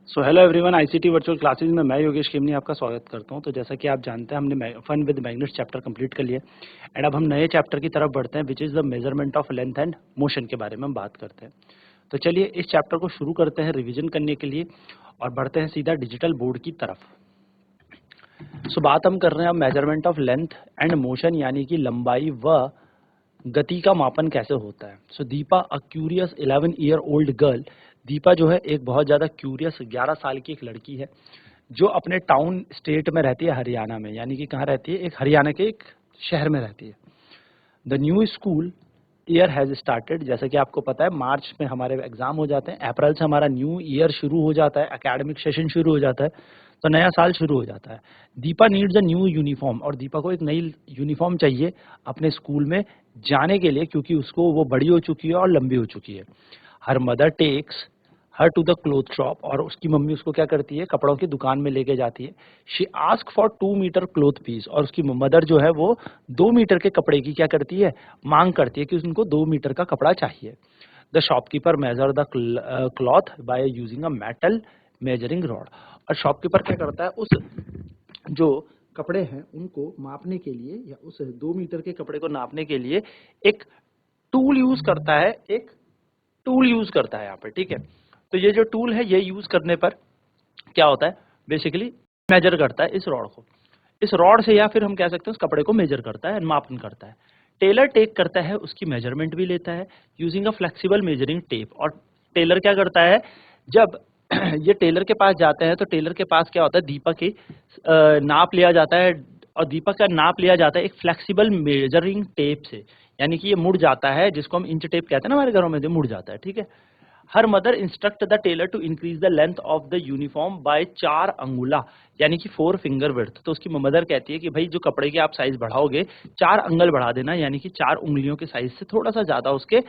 So hello everyone, ICT virtual classes में मैं योगेश खेमनी आपका स्वागत करता हूं। तो जैसा कि आप जानते हैं, हमने fun with magnets chapter complete कर लिया एंड अब हम नए चैप्टर की तरफ बढ़ते हैं, which is the measurement of length and motion के बारे में हम बात करते हैं। तो चलिए इस चैप्टर को शुरू करते हैं रिविजन करने के लिए और बढ़ते हैं सीधा डिजिटल बोर्ड की तरफ। सो बात हम कर रहे हैं अब measurement of length and motion, यानी कि लंबाई व गति का मापन कैसे होता है। So Deepa, a curious 11 year old girl, Deepa जो है एक बहुत ज़्यादा क्यूरियस 11 साल की एक लड़की है जो अपने टाउन स्टेट में रहती है, हरियाणा में। यानी कि कहाँ रहती है? एक हरियाणा के एक शहर में रहती है। The new school year has started. जैसा कि आपको पता है, मार्च में हमारे एग्जाम हो जाते हैं, अप्रैल से हमारा न्यू ईयर शुरू हो जाता है, एकेडमिक सेशन शुरू हो जाता है, तो नया साल शुरू हो जाता है। Deepa needs a new uniform, और दीपा को एक नई यूनिफॉर्म चाहिए अपने स्कूल में जाने के लिए, क्योंकि उसको वो बड़ी हो चुकी है और लंबी हो चुकी है। Her mother takes her to the cloth shop, और उसकी मम्मी उसको क्या करती है? कपड़ों की दुकान में लेके जाती है। She ask for 2 metre cloth piece, और उसकी मदर जो है वो 2 मीटर के कपड़े की क्या करती है? मांग करती है कि उनको 2 मीटर का कपड़ा चाहिए। The shopkeeper measure the cloth bye using a metal measuring rod, और शॉपकीपर क्या करता है? उस जो कपड़े हैं उनको मापने के लिए, या उस 2 मीटर के कपड़े को नापने के लिए एक टूल यूज करता है, एक टूल यूज करता है यहाँ पे। ठीक है, तो ये जो टूल है ये यूज करने पर क्या होता है? बेसिकली मेजर करता है इस रॉड को, इस रॉड से, या फिर हम कह सकते हैं उस कपड़े को मेजर करता है, मापन करता है। टेलर टेक करता है, उसकी मेजरमेंट भी लेता है using a flexible measuring tape. और टेलर क्या करता है? जब ये टेलर के पास जाते हैं तो टेलर के पास क्या होता है? दीपक की नाप लिया जाता है, और दीपक का नाप लिया जाता है एक फ्लेक्सिबल मेजरिंग टेप से। यानी कि ये मुड़ जाता है, जिसको हम इंच टेप कहते हैं ना हमारे घरों में, जो मुड़ जाता है। ठीक है। Her mother instruct the tailor to increase the length of the uniform by 4 angula, यानी कि 4 फिंगर विड्थ। तो उसकी मदर कहती है कि भाई जो कपड़े के आप साइज बढ़ाओगे, 4 अंगल बढ़ा देना, यानी कि 4 उंगलियों के साइज से थोड़ा सा ज्यादा उसके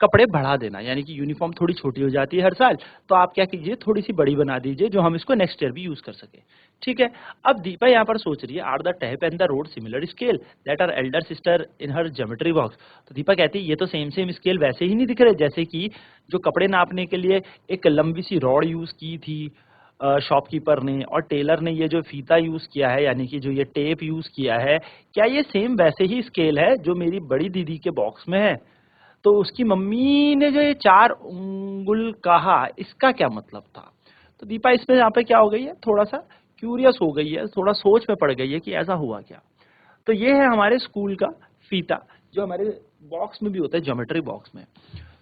कपड़े बढ़ा देना। यानी कि यूनिफॉर्म थोड़ी छोटी हो जाती है हर साल, तो आप क्या कीजिए? थोड़ी सी बड़ी बना दीजिए, जो हम इसको नेक्स्ट ईयर भी यूज कर सके। ठीक है। अब दीपा यहाँ पर सोच रही है, are the tape and the rod similar scale that are elder sister in her geometry box. तो दीपा कहती है ये तो सेम सेम स्केल वैसे ही नहीं दिख रहे जैसे कि जो कपड़े नापने के लिए एक लंबी सी रॉड यूज की थी शॉपकीपर ने, और टेलर ने ये जो फीता यूज किया है, यानी कि जो ये टेप यूज किया है, क्या ये सेम वैसे ही स्केल है जो मेरी बड़ी दीदी के बॉक्स में है? तो उसकी मम्मी ने जो ये 4 उंगल कहा, इसका क्या मतलब था? तो दीपा इसमें यहाँ पे क्या हो गई है? थोड़ा सा क्यूरियस हो गई है, थोड़ा सोच में पड़ गई है कि ऐसा हुआ क्या। तो ये है हमारे स्कूल का फीता, जो हमारे बॉक्स में भी होता है, ज्योमेट्री बॉक्स में।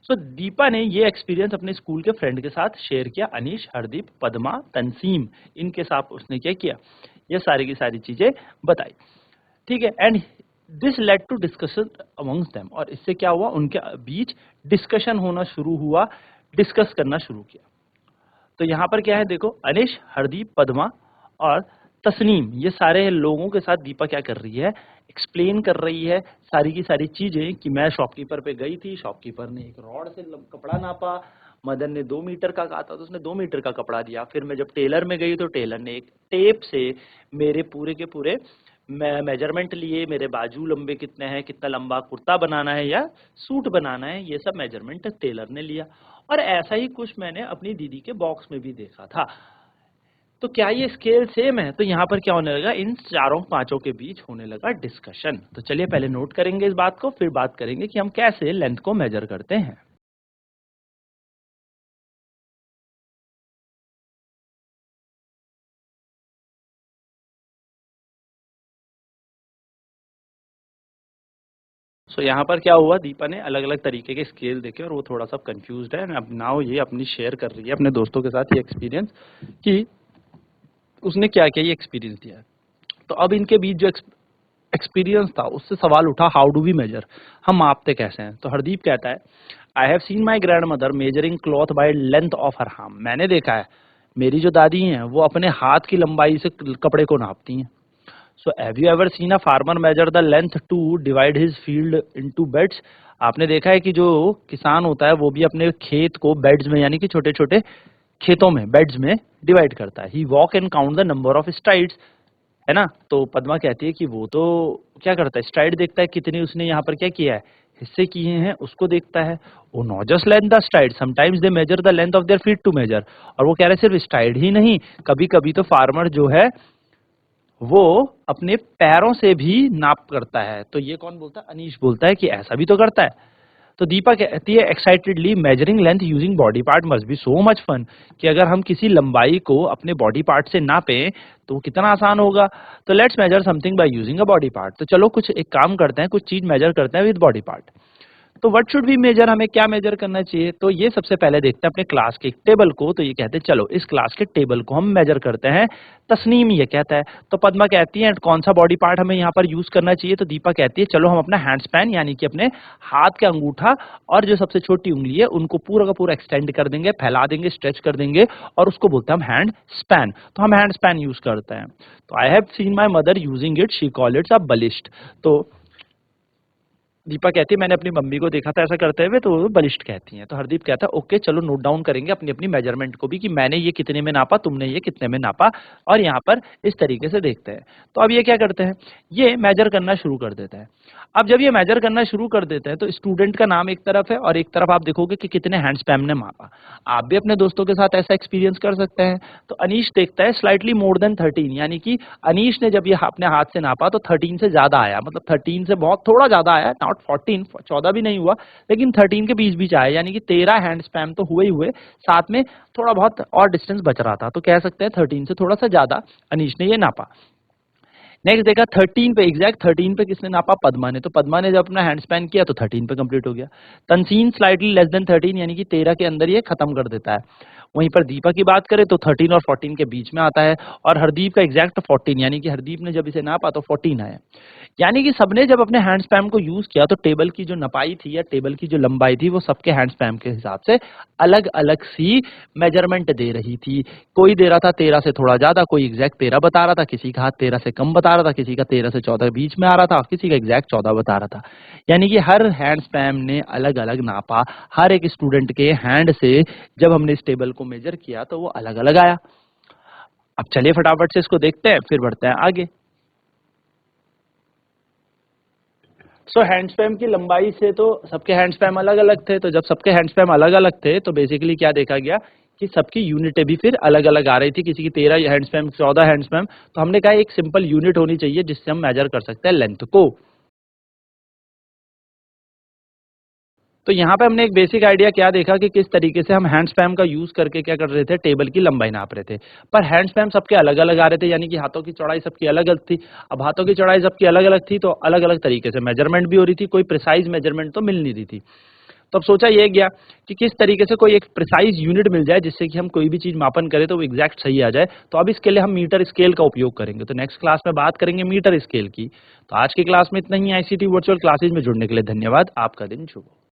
सो दीपा ने ये एक्सपीरियंस अपने स्कूल के फ्रेंड के साथ शेयर किया। अनीश, हरदीप, पद्मा, तंसीम, इनके साथ उसने क्या किया? ये सारी की सारी चीजें बताई। ठीक है। And this led to discussion amongst them, और इससे क्या हुआ? उनके बीच डिस्कशन होना शुरू हुआ, डिस्कस करना शुरू किया। तो यहाँ पर क्या है? देखो, अनिश, हरदीप, पद्मा और तस्नीम, ये सारे लोगों के साथ दीपा क्या कर रही है? एक्सप्लेन कर रही है सारी की सारी चीजें, कि मैं शॉपकीपर पे गई थी, शॉपकीपर ने एक रॉड से कपड़ा नापा, मदन ने 2 मीटर का कहा था तो उसने 2 मीटर का कपड़ा दिया। फिर मैं जब टेलर में गई तो टेलर ने एक टेप से मेरे पूरे के पूरे मेजरमेंट लिए, मेरे बाजू लंबे कितने हैं, कितना लंबा कुर्ता बनाना है या सूट बनाना है, ये सब मेजरमेंट टेलर ने लिया। और ऐसा ही कुछ मैंने अपनी दीदी के बॉक्स में भी देखा था। तो क्या ये स्केल सेम है? तो यहाँ पर क्या होने लगा? इन चारों पांचों के बीच होने लगा डिस्कशन। तो चलिए पहले नोट करेंगे इस बात को, फिर बात करेंगे कि हम कैसे लेंथ को मेजर करते हैं। सो यहाँ पर क्या हुआ? दीपा ने अलग अलग तरीके के स्केल देखे और वो थोड़ा सा कंफ्यूज्ड है। अब नाउ ये अपनी शेयर कर रही है अपने दोस्तों के साथ ये एक्सपीरियंस, कि उसने क्या क्या ये एक्सपीरियंस दिया है। तो अब इनके बीच जो एक्सपीरियंस था, उससे सवाल उठा, हाउ डू वी मेजर? हम मापते कैसे हैं? तो हरदीप कहता है, आई have seen my grand mother measuring cloth by length of her harm. मैंने देखा है मेरी जो दादी हैं वो अपने हाथ की लंबाई से कपड़े को नापती हैं। So have you ever seen a farmer measure the length to divide his field into beds? आपने देखा है कि जो किसान होता है वो भी अपने खेत को बेड्स में, यानी कि छोटे छोटे खेतों में, बेड्स में डिवाइड करता है। He walk and count the number of strides, है ना? तो पद्मा कहती है कि वो तो क्या करता है? स्ट्राइड देखता है कितनी उसने यहाँ पर क्या किया है, हिस्से किए हैं उसको देखता है। वो not just length the stride, sometimes they measure the length of their feet to measure. और वो कह रहे सिर्फ स्ट्राइड ही नहीं, कभी कभी तो फार्मर जो है वो अपने पैरों से भी नाप करता है। तो ये कौन बोलता है? अनीश बोलता है कि ऐसा भी तो करता है। तो दीपा कहती है excitedly, measuring length using body part must be so much fun, कि अगर हम किसी लंबाई को अपने बॉडी पार्ट से नापें तो वो कितना आसान होगा। तो let's measure something by using a body part. तो चलो कुछ एक काम करते हैं, कुछ चीज मेजर करते हैं विद बॉडी पार्ट। तो व्हाट शुड वी मेजर, हमें क्या मेजर करना चाहिए? तो ये सबसे पहले देखते हैं अपने क्लास के टेबल को। तो ये कहते हैं चलो इस क्लास के टेबल को हम मेजर करते हैं। तस्नीम ये कहता है। तो पद्मा कहती है कौन सा बॉडी पार्ट हमें यहाँ पर यूज करना चाहिए? तो दीपा कहती है चलो हम अपना हैंड स्पैन यानी कि अपने हाथ का अंगूठा और जो सबसे छोटी उंगली है उनको पूरा का पूरा एक्सटेंड कर देंगे, फैला देंगे, स्ट्रेच कर देंगे और उसको बोलते हैं हम हैंड स्पैन। तो हम हैंड स्पैन यूज करते हैं। तो I have seen my mother using it, she call it's a बलिस्ट। तो दीपा कहती है मैंने अपनी मम्मी को देखा था ऐसा करते हुए, तो वो बलिष्ठ कहती हैं। तो हरदीप कहता है ओके चलो नोट डाउन करेंगे अपनी अपनी मेजरमेंट को भी, कि मैंने ये कितने में नापा, तुमने ये कितने में नापा, और यहाँ पर इस तरीके से देखते हैं। तो अब ये क्या करते हैं, ये मेजर करना शुरू कर देते हैं। अब जब ये मेजर करना शुरू कर देते हैं तो स्टूडेंट का नाम एक तरफ है और एक तरफ आप देखोगे कि कितने हैंड स्पैम ने मापा। आप भी अपने दोस्तों के साथ ऐसा एक्सपीरियंस कर सकते हैं। तो अनीश देखता है स्लाइटली मोर देन 13, यानी कि अनीश ने जब ये अपने हाथ से नापा तो 13 से ज्यादा आया, मतलब 13 से बहुत थोड़ा ज्यादा आया, नॉट 14, 14 भी नहीं हुआ, लेकिन 13 के बीच बीच आया, यानी कि 13 हैंड स्पैम तो हुए ही हुए, साथ में थोड़ा बहुत और डिस्टेंस बच रहा था। तो कह सकते हैं 13 से थोड़ा सा ज्यादा अनीश ने ये नापा। नेक्स्ट देखा 13 पे, एग्जैक्ट 13 पे किसने नापा? पद्मा ने। तो पद्मा ने जब अपना हैंड स्पैन किया तो 13 पे कंप्लीट हो गया। तनसीन स्लाइटली लेस देन 13, यानी कि 13 के अंदर ये खत्म कर देता है। वहीं पर दीपा की बात करें तो 13 और 14 के बीच में आता है, और हरदीप का एग्जैक्ट 14, यानी कि हरदीप ने जब इसे नापा तो 14 आया। यानी कि सबने जब अपने हैंड स्पैम को यूज किया तो टेबल की जो नपाई थी या टेबल की जो लंबाई थी वो सबके हैंड स्पैम के हिसाब से अलग अलग सी मेजरमेंट दे रही थी। कोई दे रहा था 13 से थोड़ा ज्यादा, कोई एग्जैक्ट 13 बता रहा था, किसी का हाथ 13 से कम बता रहा था, किसी का 13 से 14 बीच में आ रहा था, किसी का एग्जैक्ट 14 बता रहा था। यानी कि हर हैंड स्पैम ने अलग अलग नापा। हर एक स्टूडेंट के हैंड से जब हमने इस टेबल को मेजर किया तो वो अलग अलग आया। अब चलिए फटाफट से इसको देखते हैं फिर बढ़ते हैं आगे। सो हैंड स्पैम की लंबाई से तो सबके हैंड स्पैम अलग अलग थे। तो जब सबके हैंड स्पैम अलग अलग थे तो बेसिकली क्या देखा गया कि सबकी यूनिटें भी फिर अलग अलग आ रही थी। किसी की 13 हैंड स्पैम, 14 हैंड स्पैम। तो हमने कहा एक सिंपल यूनिट होनी चाहिए जिससे हम मेजर कर सकते हैं लेंथ को। तो यहाँ पे हमने एक बेसिक आइडिया क्या देखा कि किस तरीके से हम हैंड स्पैम का यूज करके क्या कर रहे थे, टेबल की लंबाई नाप रहे थे। पर हैंड स्पैम सबके अलग अलग आ रहे थे, यानी कि हाथों की चौड़ाई सबकी अलग अलग थी। अब हाथों की चौड़ाई सबकी अलग अलग थी तो अलग अलग तरीके से मेजरमेंट भी हो रही थी, कोई प्रिसाइज मेजरमेंट तो मिल नहीं रही थी। तो अब सोचा ये गया कि किस तरीके से कोई एक प्रिसाइज यूनिट मिल जाए जिससे कि हम कोई भी चीज मापन करें तो वो एग्जैक्ट सही आ जाए। तो अब इसके लिए हम मीटर स्केल का उपयोग करेंगे। तो नेक्स्ट क्लास में बात करेंगे मीटर स्केल की। तो आज की क्लास में इतना ही। आईसीटी वर्चुअल क्लासेज में जुड़ने के लिए धन्यवाद। आपका दिन शुभ हो।